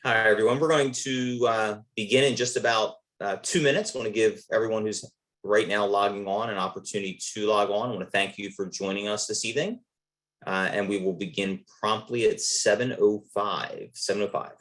Hi, everyone. We're going to begin in just about 2 minutes. I want to give everyone who's right now logging on an opportunity to log on. I want to thank you for joining us this evening. And we will begin promptly at 7:05. 7:05.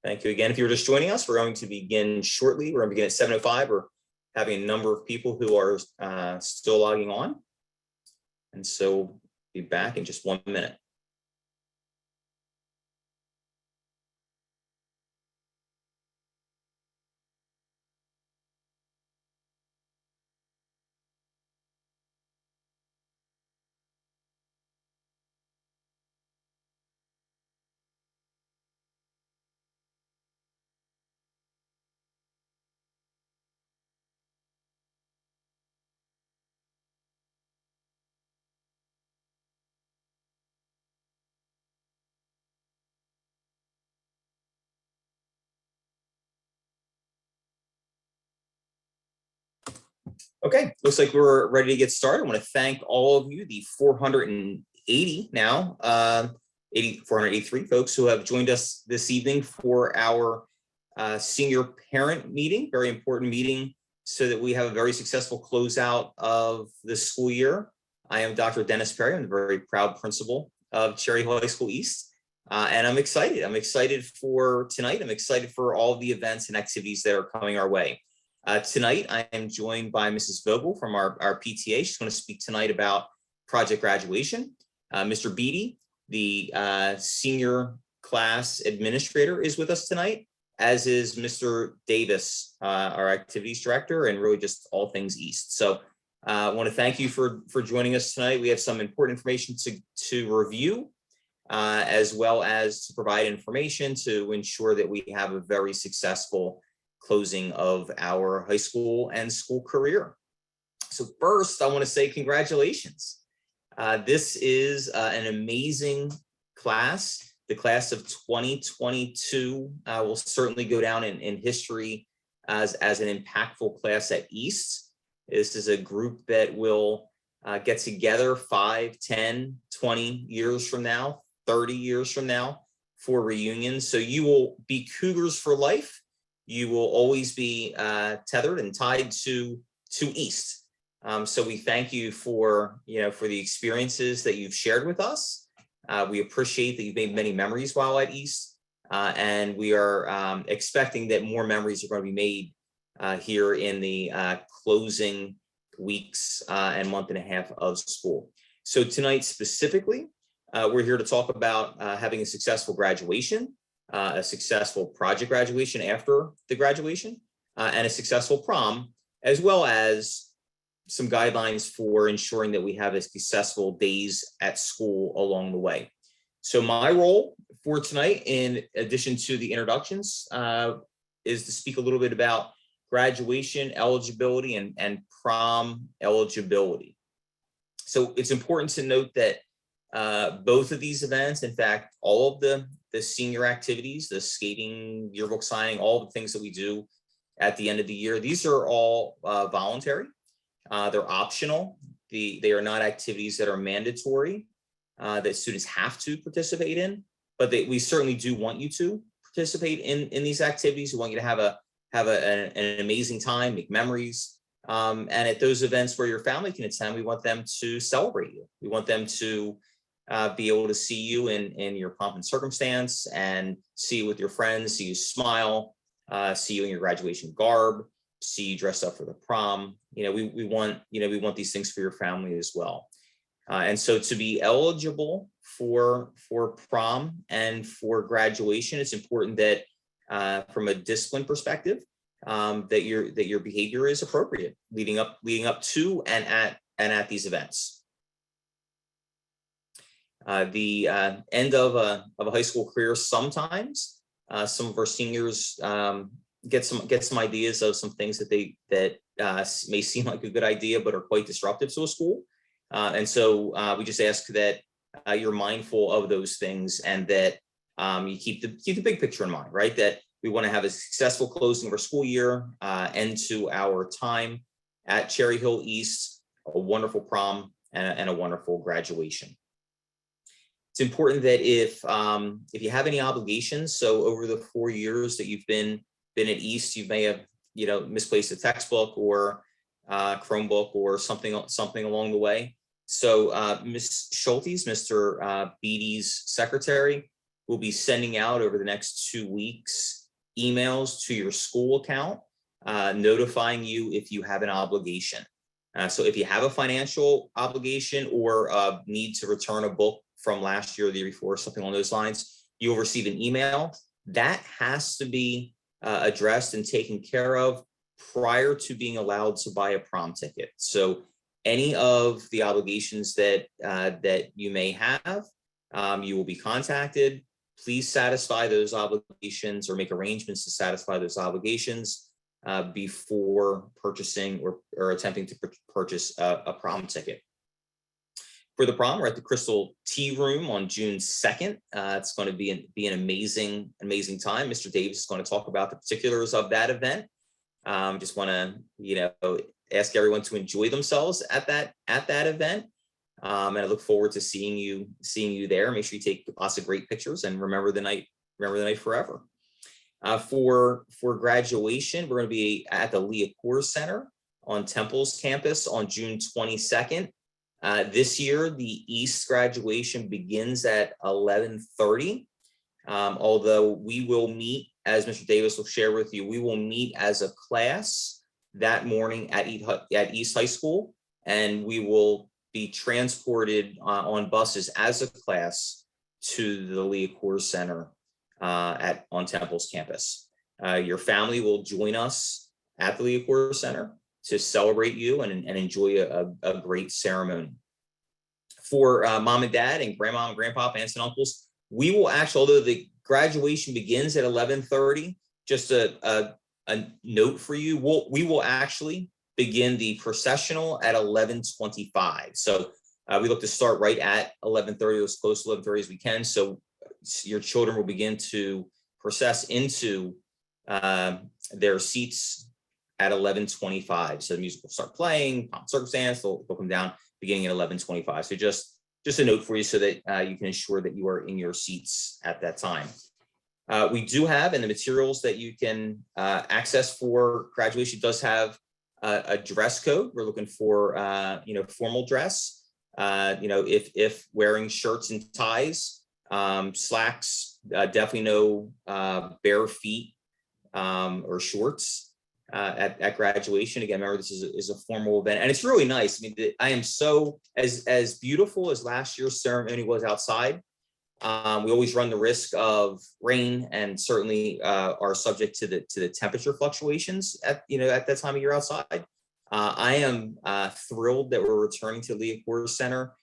Thank you again. If you're just joining us, we're going to begin shortly. We're going to begin at 7:05. We're having a number of people who are still logging on. And so we'll be back in just 1 minute. Okay, looks like we're ready to get started. I want to thank all of you, the 480 now, 483 folks who have joined us this evening for our senior parent meeting, very important meeting so that we have a very successful closeout of the school year. I am Dr. Dennis Perry. I'm the very proud principal of Cherry Hill High School East. And I'm excited. I'm excited for tonight. I'm excited for all the events and activities that are coming our way. Tonight, I am joined by Mrs. Vogel from our PTA. She's going to speak tonight about project graduation. Mr. Beatty, the senior class administrator, is with us tonight, as is Mr. Davis, our activities director, and really just all things East. So I want to thank you for joining us tonight. We have some important information to review, as well as to provide information to ensure that we have a very successful closing of our high school and school career. So first, I want to say congratulations. This is an amazing class. The class of 2022 will certainly go down in history as an impactful class at East. This is a group that will get together 5, 10, 20 years from now, 30 years from now for reunions. So you will be Cougars for life. You will always be tethered and tied to East. So we thank you for the experiences that you've shared with us. We appreciate that you've made many memories while at East, and we are expecting that more memories are going to be made here in the closing weeks and month and a half of school. So tonight specifically, we're here to talk about having a successful graduation, a successful project graduation after the graduation, and a successful prom, as well as some guidelines for ensuring that we have a successful days at school along the way. So my role for tonight, in addition to the introductions, is to speak a little bit about graduation eligibility and prom eligibility. So it's important to note that both of these events, in fact, all of the senior activities, the skating, yearbook signing, all the things that we do at the end of the year, these are all voluntary. They're optional. They are not activities that are mandatory, that students have to participate in, but we certainly do want you to participate in these activities. We want you to have an amazing time, make memories. And at those events where your family can attend, we want them to celebrate you. We want them to be able to see you in your pomp and circumstance, and see you with your friends, see you smile, see you in your graduation garb, see you dressed up for the prom. We want these things for your family as well. And so to be eligible for prom and for graduation, it's important that from a discipline perspective, that your behavior is appropriate leading up to and at these events. The end of a high school career, sometimes some of our seniors get some ideas of some things that may seem like a good idea, but are quite disruptive to a school. And so we just ask that you're mindful of those things, and that you keep the big picture in mind, right? That we want to have a successful closing of our school year, end to our time at Cherry Hill East, a wonderful prom, and a wonderful graduation. It's important that if you have any obligations, so over the 4 years that you've been at East, you may have misplaced a textbook or Chromebook or something along the way. So Ms. Schultes, Mr. Beatty's secretary, will be sending out over the next 2 weeks emails to your school account, notifying you if you have an obligation. So if you have a financial obligation or need to return a book from last year or the year before, something along those lines, you'll receive an email. That has to be addressed and taken care of prior to being allowed to buy a prom ticket. So any of the obligations that you may have, you will be contacted. Please satisfy those obligations or make arrangements to satisfy those obligations before purchasing or attempting to purchase a prom ticket. For the prom, we're at the Crystal Tea Room on June 2nd. It's going to be an amazing time. Mr. Davis is going to talk about the particulars of that event. Just want to, ask everyone to enjoy themselves at that event. And I look forward to seeing you there. Make sure you take lots of great pictures and remember the night forever. For graduation, we're going to be at the Leah Kors Center on Temple's campus on June 22nd. This year, the East graduation begins at 11:30. Although we will meet, as Mr. Davis will share with you, we will meet as a class that morning at East High School, and we will be transported on buses as a class to the Leah Kors Center on Temple's campus. Your family will join us at the Leah Kors Center to celebrate you and enjoy a great ceremony. For mom and dad and grandma and grandpa, aunts and uncles, we will actually, although the graduation begins at 11:30, just a note for you, we will actually begin the processional at 11:25. So we look to start right at 11:30, as close to 11:30 as we can. So your children will begin to process into their seats at 11:25. So the music will start playing, Pomp and Circumstance, they'll come down beginning at 11:25. So just a note for you so that you can ensure that you are in your seats at that time. We do have, in the materials that you can access for graduation, does have a dress code. We're looking for, formal dress. If wearing shirts and ties, slacks, definitely no bare feet or shorts at graduation. Again, remember, this is a formal event, and it's really nice. I mean, I am so, as beautiful as last year's ceremony was outside. We always run the risk of rain, and certainly are subject to the temperature fluctuations at that time of year outside. I am thrilled that we're returning to Leah Kors Center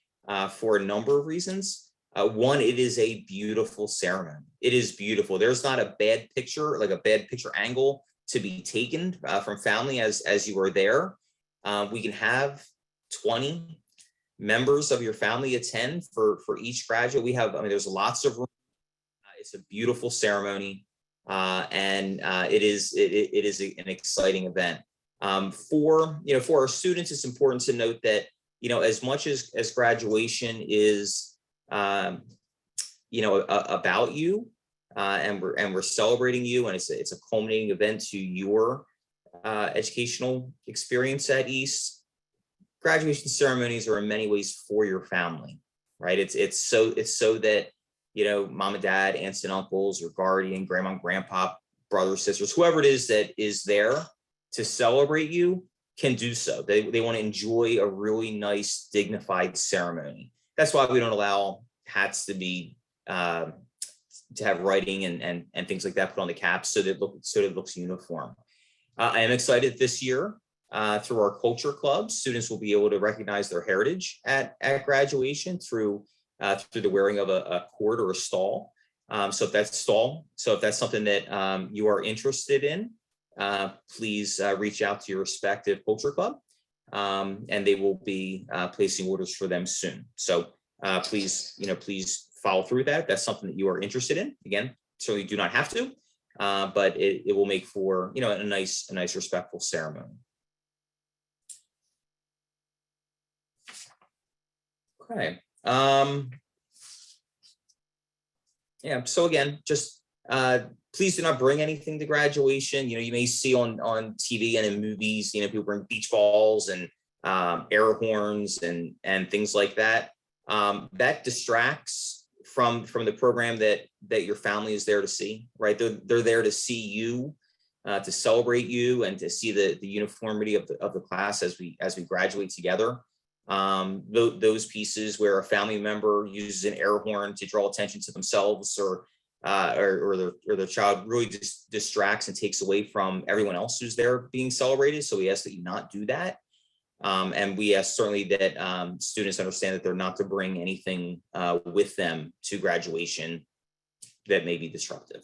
for a number of reasons. One, it is a beautiful ceremony. It is beautiful. There's not a bad picture, like a bad picture angle to be taken from family as you are there. We can have 20 members of your family attend for each graduate. There's lots of room. It's a beautiful ceremony, and it is an exciting event. For our students, it's important to note that as much as graduation is about you, and we're celebrating you, and it's a culminating event to your educational experience at East. Graduation ceremonies are in many ways for your family, right? It's so that mom and dad, aunts and uncles, your guardian, grandma and grandpa, brothers, sisters, whoever it is that is there to celebrate you can do so. They want to enjoy a really nice, dignified ceremony. That's why we don't allow hats to be to have writing and things like that put on the caps, so that it looks uniform. I am excited this year. Through our culture club, students will be able to recognize their heritage at graduation through the wearing of a cord or a stole. So if that's something that you are interested in, please reach out to your respective culture club, and they will be placing orders for them soon. So please, please follow through with that. If that's something that you are interested in. Again, certainly do not have to, but it will make for, a nice respectful ceremony. Okay. Yeah. So again, just please do not bring anything to graduation. You may see on TV and in movies, people bring beach balls and air horns and things like that. That distracts from the program that your family is there to see, right? They're there to see you, to celebrate you, and to see the uniformity of the class as we graduate together. Those pieces where a family member uses an air horn to draw attention to themselves or their child really just distracts and takes away from everyone else who's there being celebrated. So we ask that you not do that. And we ask certainly that students understand that they're not to bring anything with them to graduation that may be disruptive.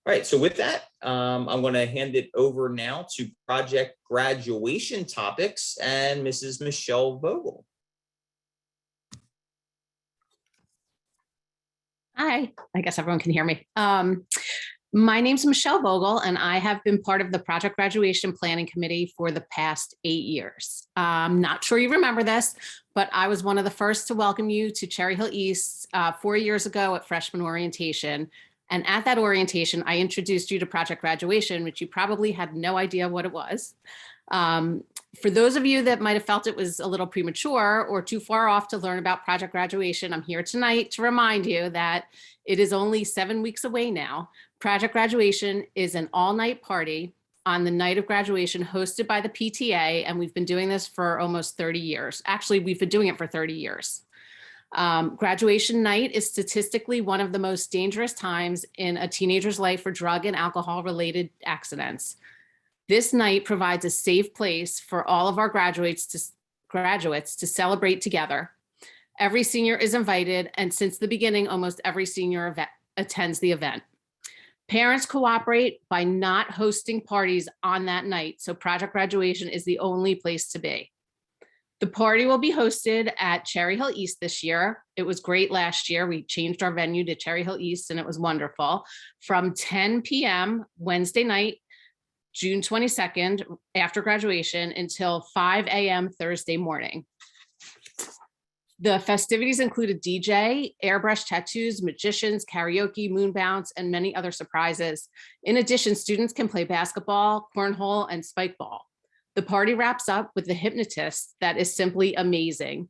All right, so with that, I'm going to hand it over now to project graduation topics and Mrs. Michelle Vogel. Hi, I guess everyone can hear me. My name's Michelle Vogel, and I have been part of the Project Graduation Planning Committee for the past 8 years. I'm not sure you remember this, but I was one of the first to welcome you to Cherry Hill East 4 years ago at freshman orientation. And at that orientation, I introduced you to Project Graduation, which you probably had no idea what it was. For those of you that might have felt it was a little premature or too far off to learn about Project Graduation, I'm here tonight to remind you that it is only 7 weeks away now. Project Graduation is an all-night party on the night of graduation hosted by the PTA, and we've been doing this for almost 30 years. Actually, we've been doing it for 30 years. Graduation night is statistically one of the most dangerous times in a teenager's life for drug and alcohol-related accidents. This night provides a safe place for all of our graduates to celebrate together. Every senior is invited, and since the beginning, almost every senior attends the event. Parents cooperate by not hosting parties on that night, so Project Graduation is the only place to be. The party will be hosted at Cherry Hill East this year. It was great last year. We changed our venue to Cherry Hill East, and it was wonderful. From 10 p.m. Wednesday night, June 22nd, after graduation, until 5 a.m. Thursday morning. The festivities include a DJ, airbrush tattoos, magicians, karaoke, moon bounce, and many other surprises. In addition, students can play basketball, cornhole, and spike ball. The party wraps up with the hypnotist that is simply amazing.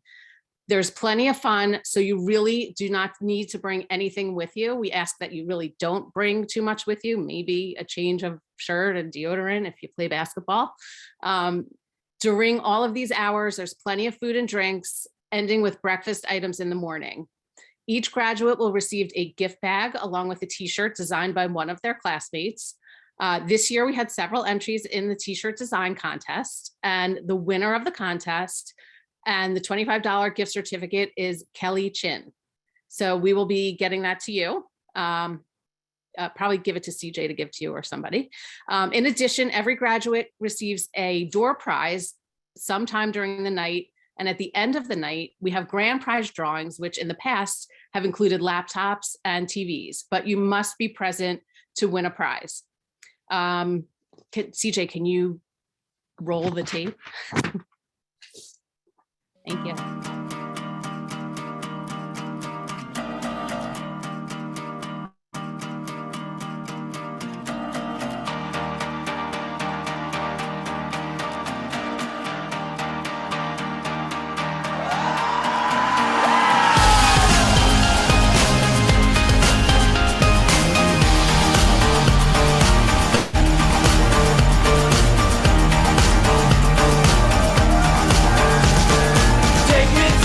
There's plenty of fun, so you really do not need to bring anything with you. We ask that you really don't bring too much with you, maybe a change of shirt and deodorant if you play basketball. During all of these hours, there's plenty of food and drinks, ending with breakfast items in the morning. Each graduate will receive a gift bag along with a t-shirt designed by one of their classmates. This year, we had several entries in the t-shirt design contest, and the winner of the contest and the $25 gift certificate is Kelly Chin. So we will be getting that to you. Probably give it to CJ to give to you or somebody. In addition, every graduate receives a door prize sometime during the night. And at the end of the night, we have grand prize drawings, which in the past have included laptops and TVs, but you must be present to win a prize. CJ, can you roll the tape? Thank you. Take me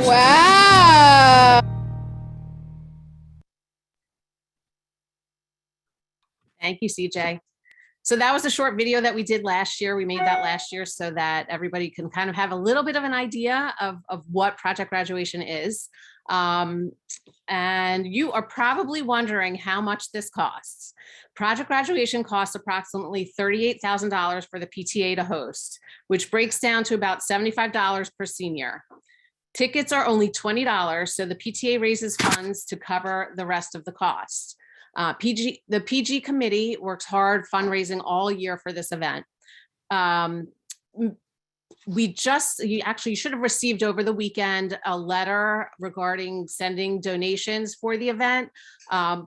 Wow. Thank you, CJ. So that was a short video that we did last year. We made that last year so that everybody can kind of have a little bit of an idea of what project graduation is. And you are probably wondering how much this costs. Project graduation costs approximately $38,000 for the PTA to host, which breaks down to about $75 per senior. Tickets are only $20, so the PTA raises funds to cover the rest of the cost. The PG committee works hard fundraising all year for this event. You actually should have received over the weekend a letter regarding sending donations for the event.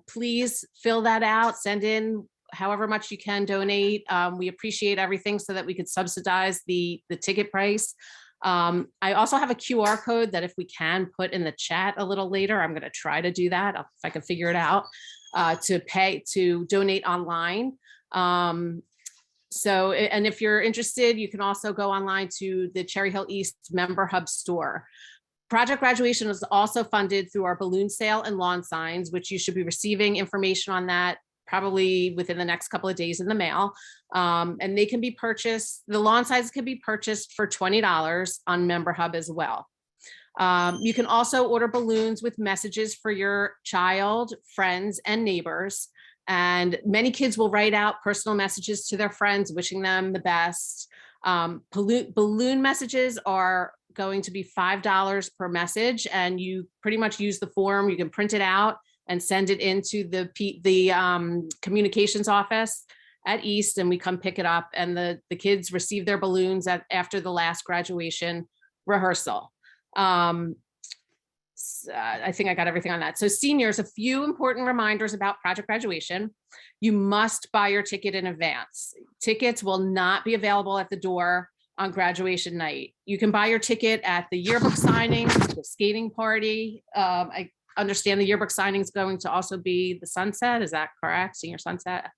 Please fill that out, send in however much you can donate. We appreciate everything so that we could subsidize the ticket price. I also have a QR code that if we can put in the chat a little later, I'm going to try to do that if I can figure it out, to donate online. So, and if you're interested, you can also go online to the Cherry Hill East Member Hub store. Project graduation is also funded through our balloon sale and lawn signs, which you should be receiving information on that probably within the next couple of days in the mail. And they can be purchased, the lawn signs can be purchased for $20 on Member Hub as well. You can also order balloons with messages for your child, friends, and neighbors. And many kids will write out personal messages to their friends, wishing them the best. Balloon messages are going to be $5 per message, and you pretty much use the form. You can print it out and send it into the communications office at East, and we come pick it up. And the kids receive their balloons after the last graduation rehearsal. I think I got everything on that. So seniors, a few important reminders about project graduation. You must buy your ticket in advance. Tickets will not be available at the door on graduation night. You can buy your ticket at the yearbook signing, the skating party. I understand the yearbook signing is going to also be the sunset. Is that correct? Senior sunset.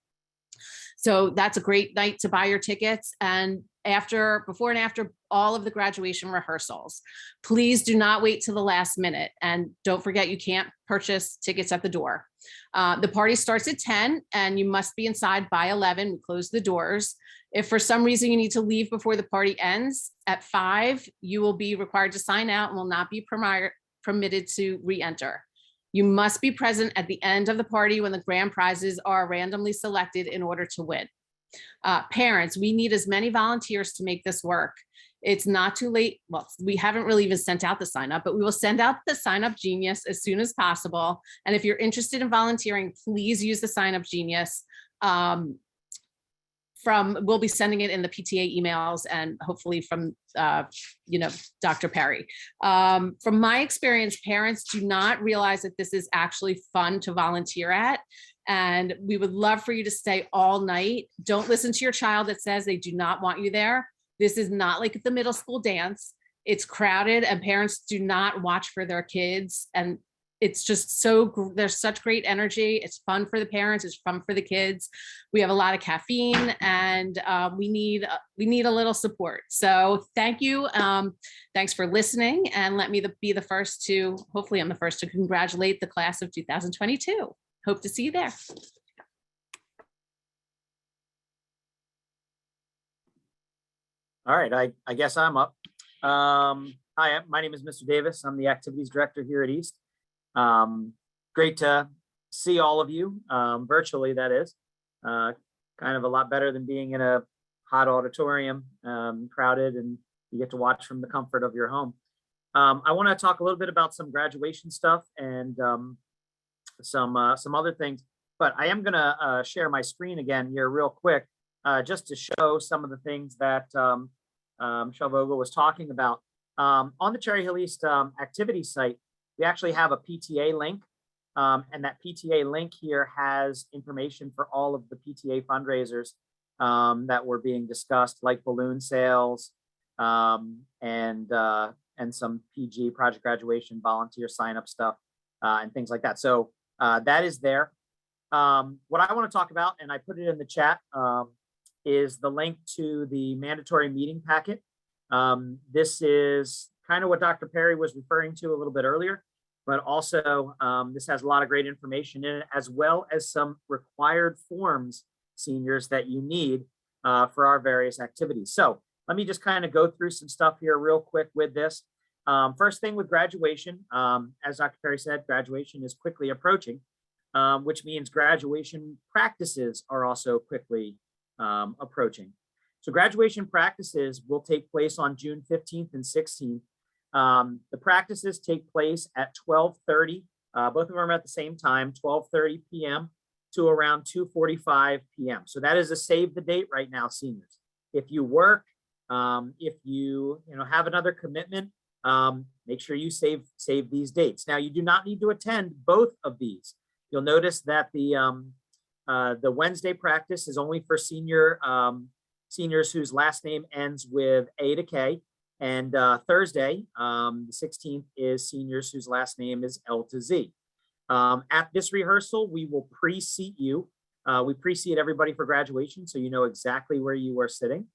So that's a great night to buy your tickets. And before and after all of the graduation rehearsals, please do not wait till the last minute. And don't forget, you can't purchase tickets at the door. The party starts at 10 and you must be inside by 11. We close the doors. If for some reason you need to leave before the party ends at 5, you will be required to sign out and will not be permitted to re-enter. You must be present at the end of the party when the grand prizes are randomly selected in order to win. Parents, we need as many volunteers to make this work. It's not too late. Well, we haven't really even sent out the sign up, but we will send out the sign up genius as soon as possible. And if you're interested in volunteering, please use the sign up genius. We'll be sending it in the PTA emails and hopefully from, Dr. Perry. From my experience, parents do not realize that this is actually fun to volunteer at. And we would love for you to stay all night. Don't listen to your child that says they do not want you there. This is not like the middle school dance. It's crowded and parents do not watch for their kids. And it's just there's such great energy. It's fun for the parents. It's fun for the kids. We have a lot of caffeine and we need a little support. So thank you. Thanks for listening, and let me be the first to, hopefully I'm the first to congratulate the class of 2022. Hope to see you there. All right, I guess I'm up. Hi, my name is Mr. Davis. I'm the activities director here at East. Great to see all of you, virtually, that is. Kind of a lot better than being in a hot auditorium, crowded, and you get to watch from the comfort of your home. I want to talk a little bit about some graduation stuff and some other things, but I am going to share my screen again here real quick, just to show some of the things that Michelle Vogel was talking about. On the Cherry Hill East activity site, we actually have a PTA link, and that PTA link here has information for all of the PTA fundraisers that were being discussed, like balloon sales and some PG project graduation volunteer sign up stuff and things like that. So that is there. What I want to talk about, and I put it in the chat, is the link to the mandatory meeting packet. This is kind of what Dr. Perry was referring to a little bit earlier, but also this has a lot of great information in it, as well as some required forms, seniors, that you need for our various activities. So let me just kind of go through some stuff here real quick with this. First thing with graduation, as Dr. Perry said, graduation is quickly approaching, which means graduation practices are also quickly approaching. So graduation practices will take place on June 15th and 16th. The practices take place at 12:30. Both of them are at the same time, 12:30 p.m. to around 2:45 p.m. So that is a save the date right now, seniors. If you work, if you have another commitment, make sure you save these dates. Now, you do not need to attend both of these. You'll notice that the Wednesday practice is only for seniors whose last name ends with A to K. And Thursday, the 16th, is seniors whose last name is L to Z. At this rehearsal, we will pre-seat you. We pre-seat everybody for graduation, so you know exactly where you are sitting.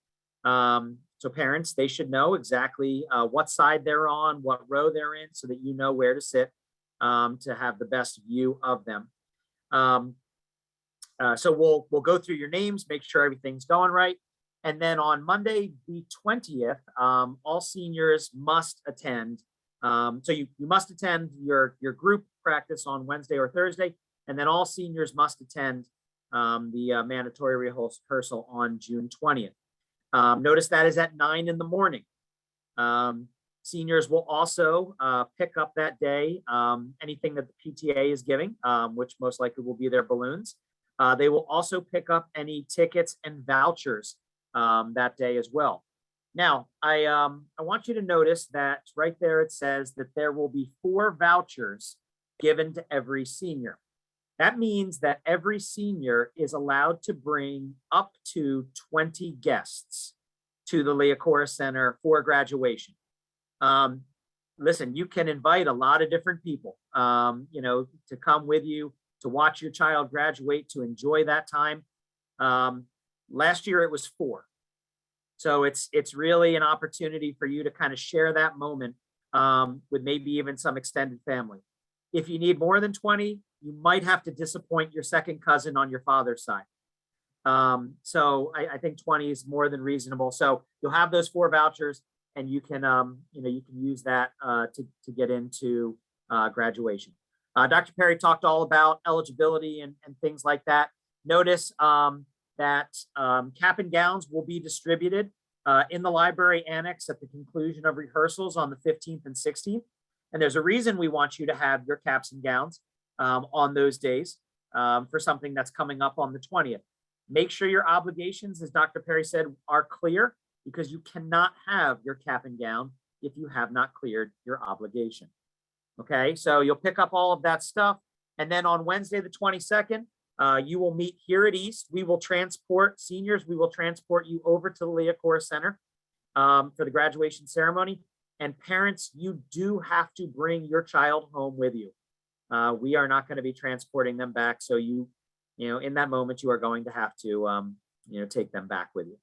So parents, they should know exactly what side they're on, what row they're in, so that you know where to sit to have the best view of them. So we'll go through your names, make sure everything's going right. And then on Monday, the 20th, all seniors must attend. So you must attend your group practice on Wednesday or Thursday, and then all seniors must attend the mandatory rehearsal on June 20th. Notice that is at 9 in the morning. Seniors will also pick up that day anything that the PTA is giving, which most likely will be their balloons. They will also pick up any tickets and vouchers that day as well. Now, I want you to notice that right there it says that there will be 4 vouchers given to every senior. That means that every senior is allowed to bring up to 20 guests to the Leocora Center for graduation. Listen, you can invite a lot of different people, to come with you, to watch your child graduate, to enjoy that time. Last year it was 4. So it's really an opportunity for you to kind of share that moment with maybe even some extended family. If you need more than 20, you might have to disappoint your second cousin on your father's side. So I think 20 is more than reasonable. So you'll have those 4 vouchers, and you can you can use that to get into graduation. Dr. Perry talked all about eligibility and things like that. Notice that cap and gowns will be distributed in the library annex at the conclusion of rehearsals on the 15th and 16th. And there's a reason we want you to have your caps and gowns on those days for something that's coming up on the 20th. Make sure your obligations, as Dr. Perry said, are clear, because you cannot have your cap and gown if you have not cleared your obligation. Okay, so you'll pick up all of that stuff. And then on Wednesday, the 22nd, you will meet here at East. We will transport seniors. We will transport you over to the Leocora Center for the graduation ceremony. And parents, you do have to bring your child home with you. We are not going to be transporting them back. So in that moment, you are going to have to, take them back with you.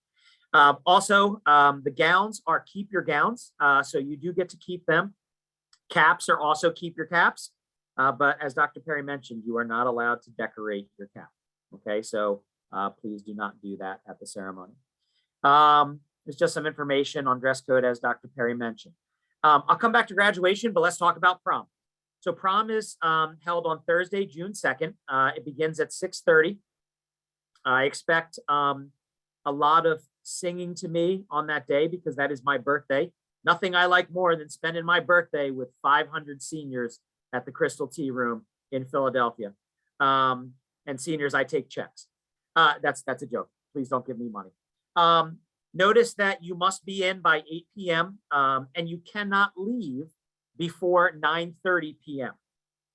Also, the gowns are keep your gowns. So you do get to keep them. Caps are also keep your caps. But as Dr. Perry mentioned, you are not allowed to decorate your cap. Okay, so please do not do that at the ceremony. There's just some information on dress code, as Dr. Perry mentioned. I'll come back to graduation, but let's talk about prom. So prom is held on Thursday, June 2nd. It begins at 6:30. I expect a lot of singing to me on that day, because that is my birthday. Nothing I like more than spending my birthday with 500 seniors at the Crystal Tea Room in Philadelphia. And seniors, I take checks. That's a joke. Please don't give me money. Notice that you must be in by 8 p.m. And you cannot leave before 9:30 p.m.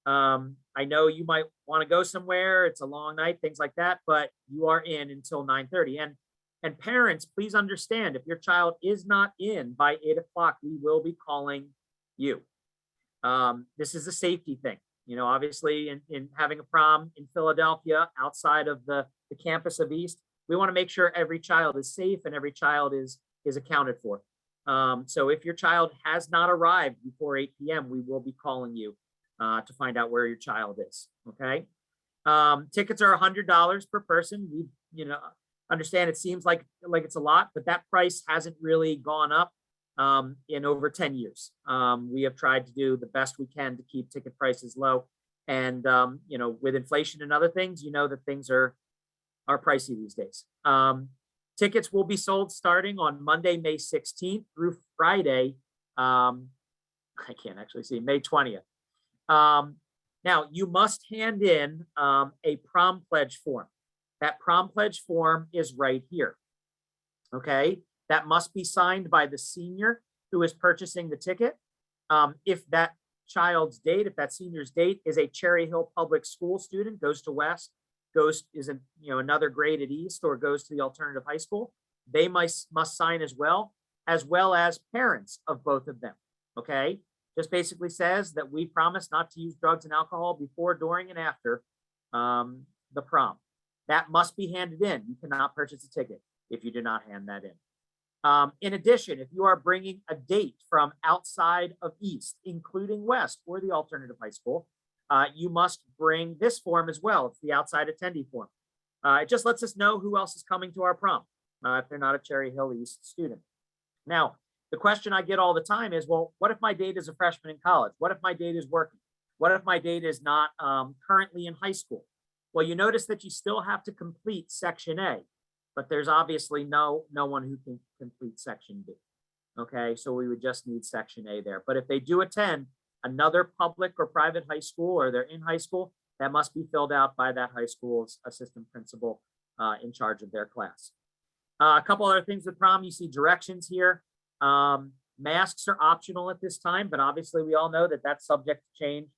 I know you might want to go somewhere. It's a long night, things like that, but you are in until 9:30. And parents, please understand, if your child is not in by 8 o'clock, we will be calling you. This is a safety thing. Obviously in having a prom in Philadelphia outside of the campus of East, we want to make sure every child is safe and every child is accounted for. So if your child has not arrived before 8 p.m., we will be calling you to find out where your child is. Okay. Tickets are $100 per person. We, understand it seems like it's a lot, but that price hasn't really gone up in over 10 years. We have tried to do the best we can to keep ticket prices low. And, with inflation and other things, that things are pricey these days. Tickets will be sold starting on Monday, May 16th through Friday. I can't actually see, May 20th. Now, you must hand in a prom pledge form. That prom pledge form is right here. Okay, that must be signed by the senior who is purchasing the ticket. If that child's date, if that senior's date is a Cherry Hill Public School student, goes to West, is another grade at East, or goes to the alternative high school, they must sign as well as parents of both of them. Okay, just basically says that we promise not to use drugs and alcohol before, during, and after the prom. That must be handed in. You cannot purchase a ticket if you do not hand that in. In addition, if you are bringing a date from outside of East, including West or the alternative high school, you must bring this form as well. It's the outside attendee form. It just lets us know who else is coming to our prom if they're not a Cherry Hill East student. Now, the question I get all the time is, well, what if my date is a freshman in college? What if my date is working? What if my date is not currently in high school? Well, you notice that you still have to complete Section A, but there's obviously no one who can complete Section B. Okay, so we would just need Section A there. But if they do attend another public or private high school, or they're in high school, that must be filled out by that high school's assistant principal in charge of their class. A couple other things with prom, you see directions here. Masks are optional at this time, but obviously we all know that that's subject to change.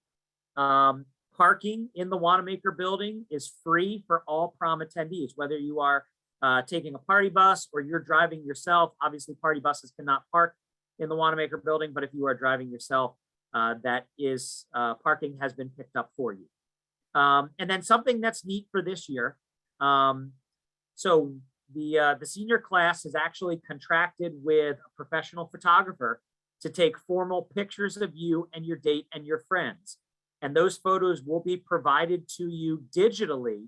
Parking in the Wanamaker building is free for all prom attendees, whether you are taking a party bus or you're driving yourself. Obviously, party buses cannot park in the Wanamaker building, but if you are driving yourself, that is parking has been picked up for you. And then something that's neat for this year. So the senior class has actually contracted with a professional photographer to take formal pictures of you and your date and your friends. And those photos will be provided to you digitally.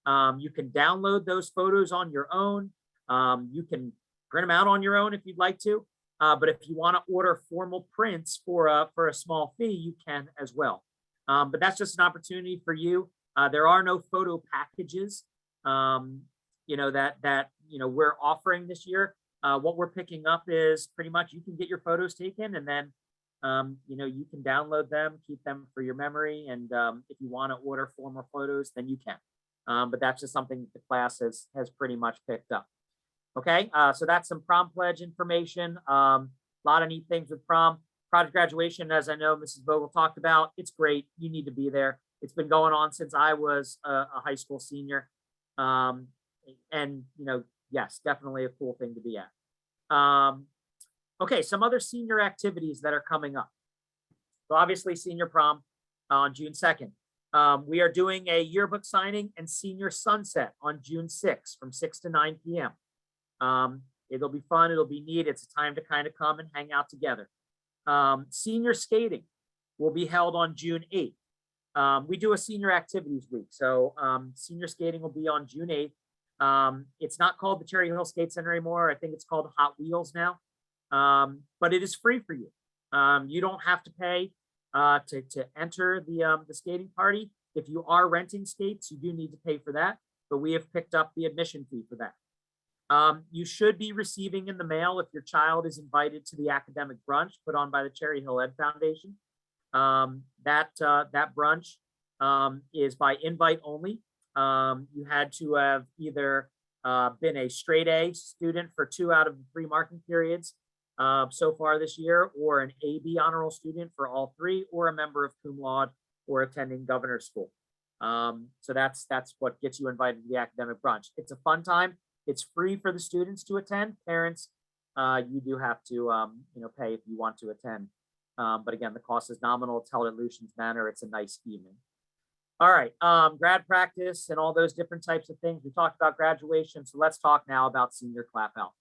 You can download those photos on your own. You can print them out on your own if you'd like to. But if you want to order formal prints for a small fee, you can as well. But that's just an opportunity for you. There are no photo packages, that we're offering this year. What we're picking up is pretty much you can get your photos taken, and then you can download them, keep them for your memory. And if you want to order formal photos, then you can. But that's just something that the class has pretty much picked up. Okay, so that's some prom pledge information. A lot of neat things with prom. Project graduation, as I know Mrs. Vogel talked about, it's great. You need to be there. It's been going on since I was a high school senior. And, yes, definitely a cool thing to be at. Okay, some other senior activities that are coming up. So obviously senior prom on June 2nd. We are doing a yearbook signing and senior sunset on June 6th from 6 to 9 p.m. It'll be fun. It'll be neat. It's a time to kind of come and hang out together. Senior skating will be held on June 8th. We do a senior activities week. So senior skating will be on June 8th. It's not called the Cherry Hill Skate Center anymore. I think it's called Hot Wheels now. But it is free for you. You don't have to pay to enter the skating party. If you are renting skates, you do need to pay for that, but we have picked up the admission fee for that. You should be receiving in the mail if your child is invited to the academic brunch put on by the Cherry Hill Ed Foundation. That brunch is by invite only. You had to have either been a straight A student for 2 out of the 3 marking periods so far this year, or an AB honor roll student for all 3, or a member of cum laude or attending governor's school. So that's what gets you invited to the academic brunch. It's a fun time. It's free for the students to attend. Parents, you do have to pay if you want to attend. But again, the cost is nominal. It's held at Lucian's Manor. It's a nice evening. All right, grad practice and all those different types of things. We talked about graduation, so let's talk now about senior clap out.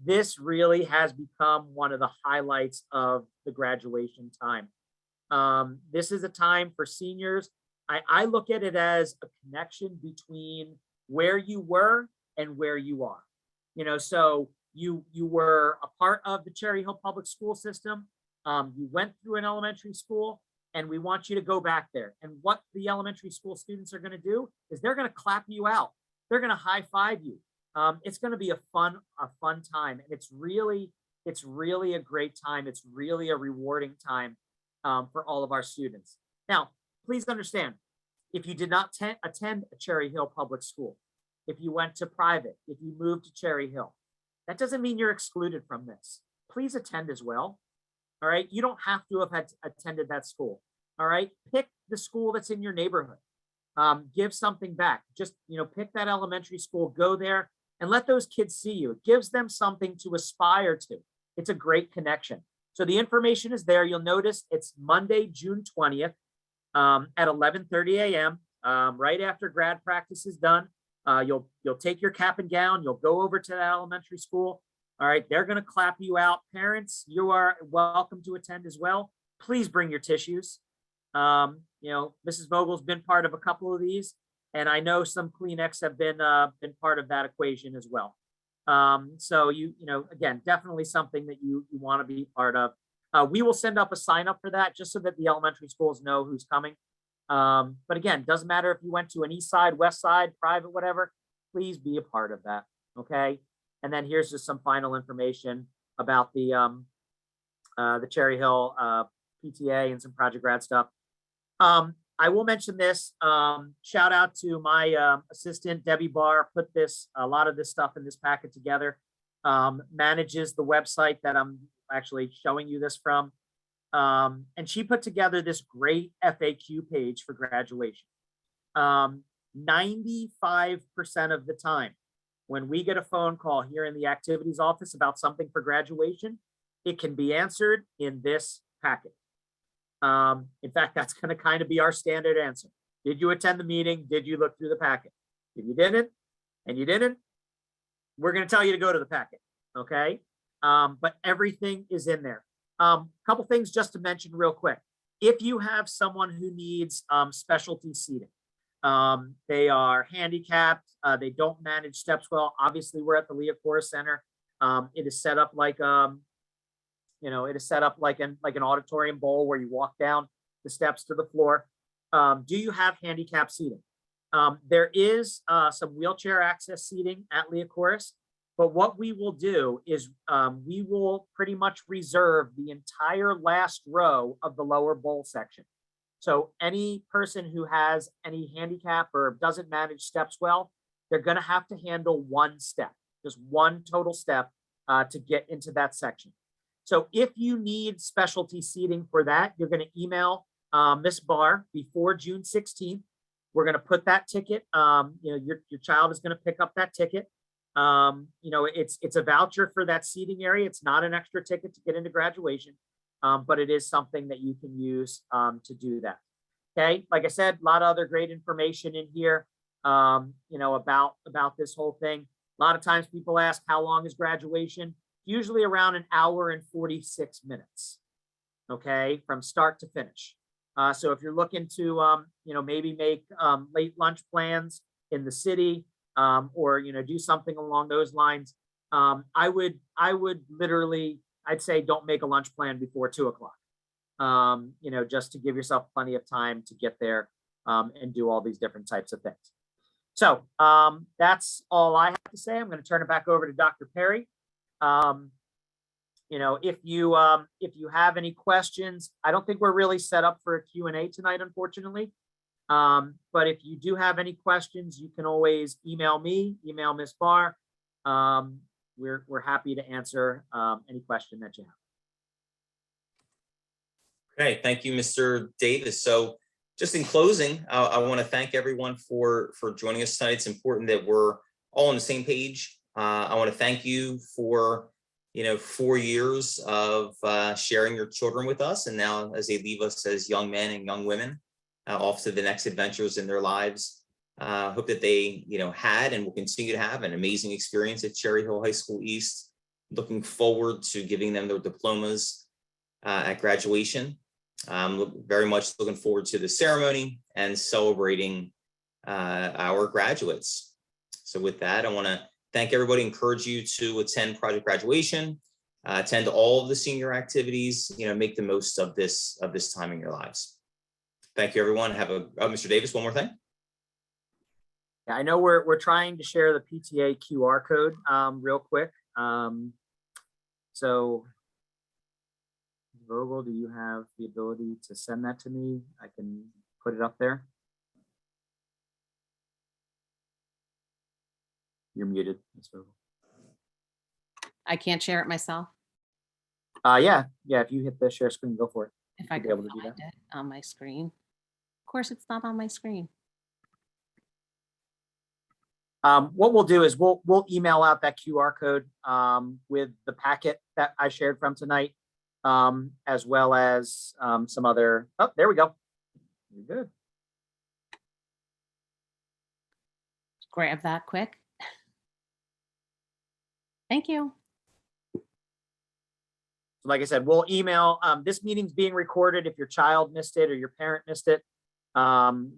this really has become one of the highlights of the graduation time. This is a time for seniors. I look at it as a connection between where you were and where you are. So you were a part of the Cherry Hill Public School system. You went through an elementary school, and we want you to go back there. And what the elementary school students are going to do is they're going to clap you out. They're going to high five you. It's going to be a fun time, and it's really a great time. It's really a rewarding time for all of our students. Now, please understand, if you did not attend a Cherry Hill public school, if you went to private, if you moved to Cherry Hill, that doesn't mean you're excluded from this. Please attend as well. All right. You don't have to have attended that school. All right. Pick the school that's in your neighborhood. Give something back. Just, pick that elementary school, go there and let those kids see you. It gives them something to aspire to. It's a great connection. So the information is there. You'll notice it's Monday, June 20th at 11:30 a.m. Right after grad practice is done. You'll take your cap and gown. You'll go over to that elementary school. All right. They're going to clap you out. Parents, you are welcome to attend as well. Please bring your tissues. Mrs. Vogel's been part of a couple of these, and I know some Kleenex have been part of that equation as well. So again, definitely something that you want to be part of. We will send up a sign up for that just so that the elementary schools know who's coming. But again, doesn't matter if you went to an east side, west side, private, whatever, please be a part of that. Okay. And then here's just some final information about the Cherry Hill PTA and some Project Grad stuff. I will mention this. Shout out to my assistant, Debbie Barr, put a lot of this stuff in this packet together, manages the website that I'm actually showing you this from. And she put together this great FAQ page for graduation. 95% of the time, when we get a phone call here in the activities office about something for graduation, it can be answered in this packet. In fact, that's going to kind of be our standard answer. Did you attend the meeting? Did you look through the packet? If you didn't, we're going to tell you to go to the packet. Okay. But everything is in there. Couple things just to mention real quick. If you have someone who needs specialty seating, they are handicapped, they don't manage steps well. Obviously, we're at the Leah Corr Center. It is set up like an auditorium bowl where you walk down the steps to the floor. Do you have handicap seating? There is some wheelchair access seating at Leah Corr, but what we will do is we will pretty much reserve the entire last row of the lower bowl section. So any person who has any handicap or doesn't manage steps well, they're going to have to handle one step, just one total step to get into that section. So if you need specialty seating for that, you're going to email Ms. Barr before June 16th. We're going to put that ticket, your child is going to pick up that ticket. It's a voucher for that seating area. It's not an extra ticket to get into graduation, but it is something that you can use to do that. Okay. Like I said, a lot of other great information in here, about this whole thing. A lot of times people ask, how long is graduation? Usually around an hour and 46 minutes. Okay. From start to finish. So if you're looking to, maybe make late lunch plans in the city, or, do something along those lines, I would literally, I'd say don't make a lunch plan before 2:00, just to give yourself plenty of time to get there and do all these different types of things. So that's all I have to say. I'm going to turn it back over to Dr. Perry. If you have any questions, I don't think we're really set up for a Q&A tonight, unfortunately. But if you do have any questions, you can always email me, email Ms. Barr. We're happy to answer any question that you have. Okay, thank you, Mr. Davis. So just in closing, I want to thank everyone for joining us tonight. It's important that we're all on the same page. I want to thank you for 4 years of sharing your children with us, and now as they leave us as young men and young women off to the next adventures in their lives. Hope that they had and will continue to have an amazing experience at Cherry Hill High School East. looking forward to giving them their diplomas at graduation. Very much looking forward to the ceremony and celebrating our graduates. So with that, I want to thank everybody, encourage you to attend Project Graduation, attend all of the senior activities, make the most of this time in your lives. Thank you, everyone. Have a, Mr. Davis, one more thing. Yeah, I know we're trying to share the PTA QR code real quick. So Vogel, do you have the ability to send that to me? I can put it up there. You're muted, Ms. Vogel. I can't share it myself. Yeah, if you hit the share screen, go for it. If I You'll be can able to do find that. it on my screen. Of course, it's not on my screen. What we'll do is we'll email out that QR code with the packet that I shared from tonight, as well as some other. Oh, there we go. You're good. Grab that quick. Thank you. Like I said, we'll email. This meeting's being recorded. If your child missed it or your parent missed it,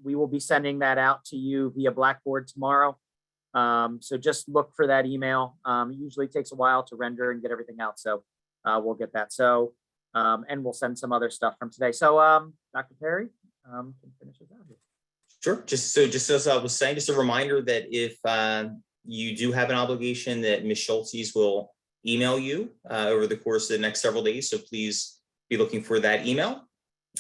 we will be sending that out to you via Blackboard tomorrow. So just look for that email. It usually takes a while to render and get everything out. So we'll get that. So, and we'll send some other stuff from today. So Dr. Perry can finish us out here. Sure. Just as I was saying, just a reminder that if you do have an obligation, that Ms. Schultes will email you over the course of the next several days. So please be looking for that email.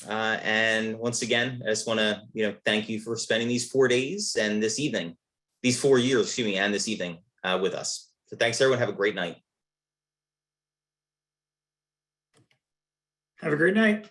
And once again, I just want to, thank you for spending these 4 days and this evening, these 4 years, excuse me, and this evening with us. So thanks, everyone. Have a great night. Have a great night.